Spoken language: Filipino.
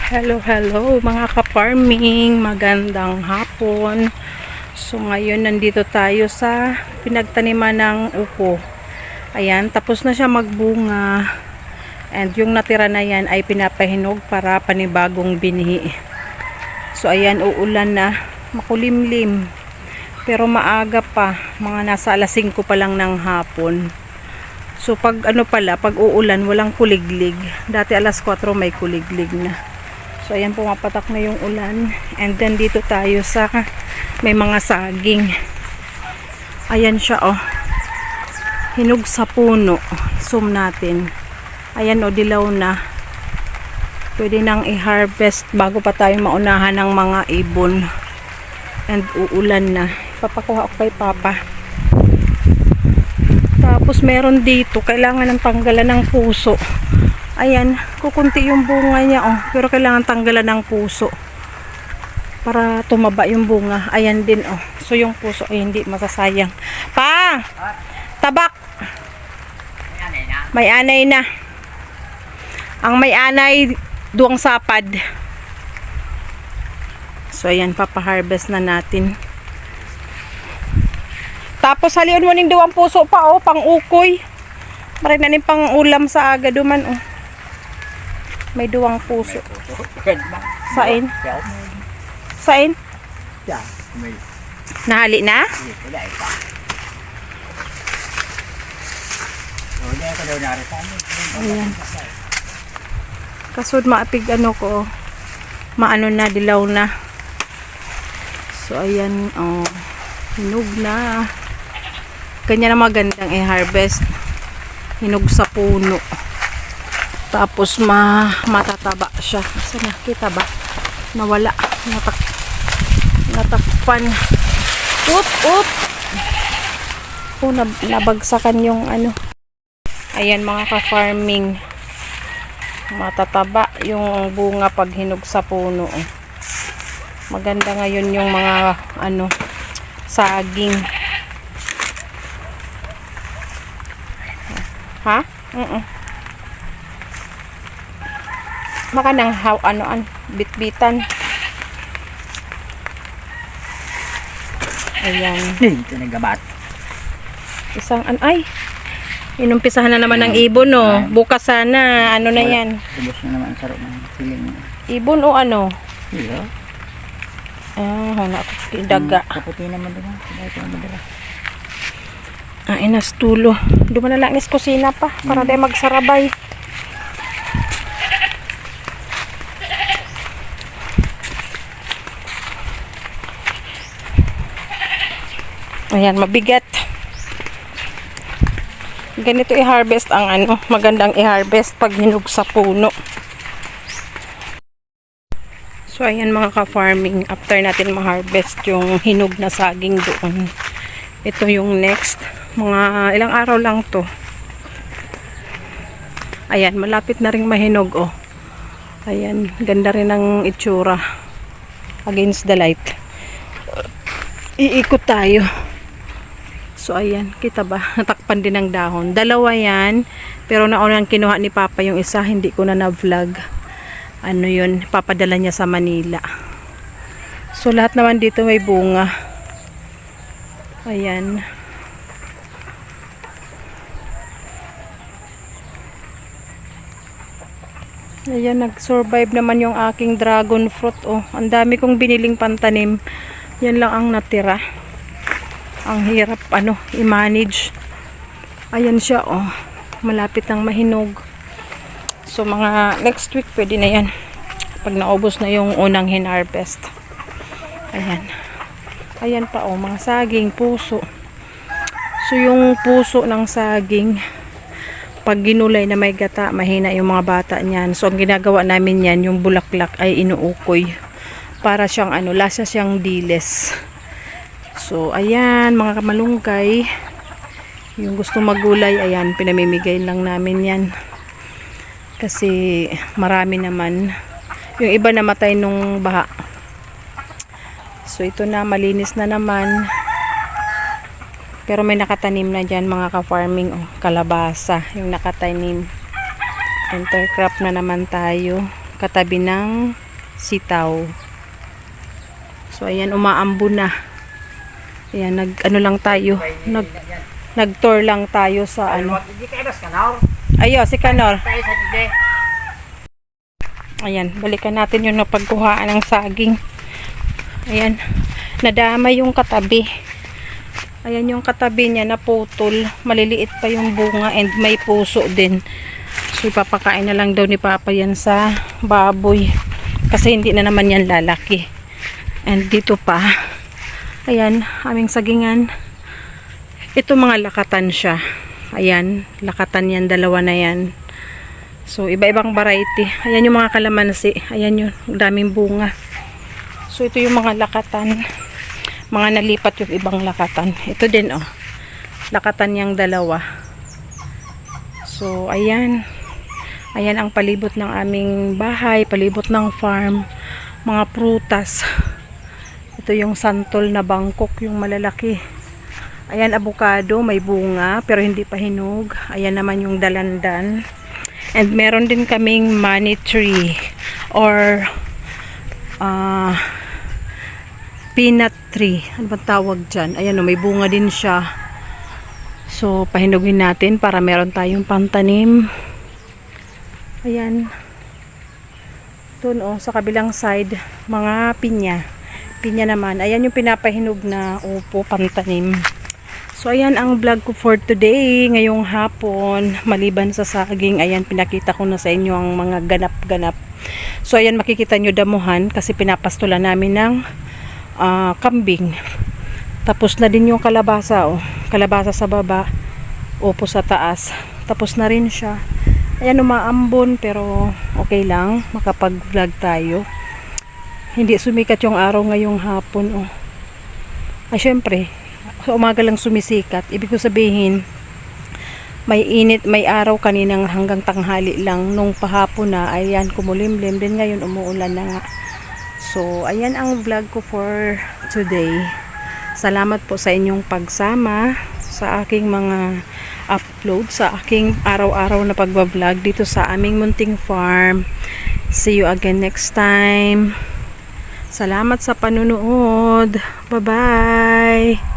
Hello, hello mga ka-farming, magandang hapon. So ngayon nandito tayo sa pinagtaniman ng upo. Ayan, tapos na siya magbunga. And yung natira na yan ay pinapahinog para panibagong binhi. So ayan, uulan na, makulimlim. Pero maaga pa, mga nasa alas 5 pa lang ng hapon. So pag pag uulan, walang kuliglig. Dati alas 4 may kuliglig na. So ayan, pumapatak na yung ulan. And then dito tayo sa may mga saging. Ayan siya, oh. Hinog sa puno. Zoom natin. Ayan, oh, dilaw na. Pwede nang i-harvest bago pa tayo maunahan ng mga ibon. And uulan na. Papakuha ko kay Papa. Tapos meron dito, kailangan ng tanggalan ng puso. Ayan, kukunti yung bunga niya, oh. Pero kailangan tanggalan ng puso para tumaba yung bunga. Ayan din, oh. So yung puso ay hindi masasayang. Pa! Tabak! May anay na. Ang may anay, duwang sapad. So ayan, papaharvest na natin. Tapos halion mo ning duwang puso pa, oh, pang ukoy. Marinanin pang ulam sa aga duman, oh. May duwang puso. Sain? Sain? Nahali na? Ayan. Kasud maapig ko. Maano na, dilaw na. So ayan, oh. Hinog na. Ganyan na magandang i-harvest. Hinog sa puno. Tapos matataba siya. Kasi nakita ba? Nawala. Natakpan. Up! Oh, nabagsakan yung ano. Ayan mga ka-farming. Matataba yung bunga pag hinog sa puno. Maganda ngayon yung mga saging. Ha? Maka nang bitbitan. Ayan. Ito nagabat. Isang ay. Inumpisahan na naman ng ibon, no. Bukas sana, na yan. Ubos na naman ang sarap ng siling. Ibon o ano? Iya. Wala ko daga. Kaputi naman din. Ito naman dala. Inastulo. Duman na lang is kusina pa para tayo magsarabay. Ayan, mabigat. Ganito i-harvest ang magandang i-harvest pag hinog sa puno. So ayan mga ka-farming, after natin ma-harvest yung hinog na saging doon. Ito yung next. Mga ilang araw lang to. Ayan, malapit na ring mahinog, oh. Ayan, ganda rin ang itsura. Against the light. Iikot tayo. So ayan, kita ba? Natakpan din ng dahon. Dalawa yan, pero naunang kinuha ni Papa yung isa, hindi ko na na-vlog. Yun, papadala niya sa Manila. So lahat naman dito may bunga. Ayan. Ayan, nag-survive naman yung aking dragon fruit, oh. Ang dami kong biniling pantanim. Yan lang ang natira. Ang hirap i-manage. Ayan siya, oh. Malapit nang mahinog. So mga next week pwede na yan. Pag naubos na yung unang hinarvest. Ayan. Ayan pa, oh, mga saging, puso. So yung puso ng saging, pag ginulay na may gata, mahina yung mga bata niyan. So ang ginagawa namin yan, yung bulaklak ay inuukoy. Para siyang lasa siyang diles. So, ayan, mga kamalunggay. Yung gusto magulay, ayan, pinamimigay lang namin yan. Kasi, marami naman. Yung iba namatay nung baha. So, ito na, malinis na naman. Pero may nakatanim na dyan, mga ka-farming, oh, kalabasa. Yung nakatanim. Intercrop na naman tayo. katabi ng sitaw. So ayan, umaambo na. Ayan, ano lang tayo, nag-tour lang tayo sa ano. Hindi ka ibas kanor. Ayo, si Kanor. Tayo sa dide. Ayan, balikan natin yung napagkuhaan ng saging. Ayan, nadama yung katabi. Ayan yung katabi niya, naputol. Maliliit pa yung bunga and may puso din. So, ipapakain na lang daw ni Papa yan sa baboy. Kasi hindi na naman yan lalaki. And dito pa, ayan, aming sagingan. Ito mga lakatan siya. Ayan, lakatan yan, dalawa na yan. So, iba-ibang variety. Ayan yung mga kalamansi. Ayan yung daming bunga. So, ito yung mga lakatan. Mga nalipat yung ibang lakatan. Ito din, oh. Lakatan yung dalawa. So, ayan. Ayan ang palibot ng aming bahay, palibot ng farm. Mga prutas. Ito yung santol na bangkok, yung malalaki. Ayan, avocado, may bunga, pero hindi pa hinog. Ayan naman yung dalandan. And meron din kaming money tree or peanut tree. Ano ba tawag dyan? Ayan, may bunga din siya. So, pahinugin natin para meron tayong pantanim. Ayan. Doon, oh, sa kabilang side, mga pinya. Pinya naman. Ayan yung pinapahinog na upo, pantanim. So, ayan ang vlog ko for today. Ngayong hapon, maliban sa saging, ayan, pinakita ko na sa inyo ang mga ganap-ganap. So, ayan, makikita nyo damuhan kasi pinapastulan namin ng kambing. Tapos na din yung kalabasa, oh. Kalabasa sa baba, upo sa taas. Tapos na rin siya. Ayan, umaambon, pero okay lang. Makapag-vlog tayo. Hindi sumikat yung araw ngayong hapon, oh. Ay, syempre, sa umaga lang sumisikat. Ibig ko sabihin, may init, may araw kaninang hanggang tanghali lang. Nung pahapon na, ayan, kumulimlim din. Ngayon, umuulan na nga. So, ayan ang vlog ko for today. Salamat po sa inyong pagsama sa aking mga upload, sa aking araw-araw na pagbablog dito sa aming munting farm. See you again next time. Salamat sa panunood. Bye-bye!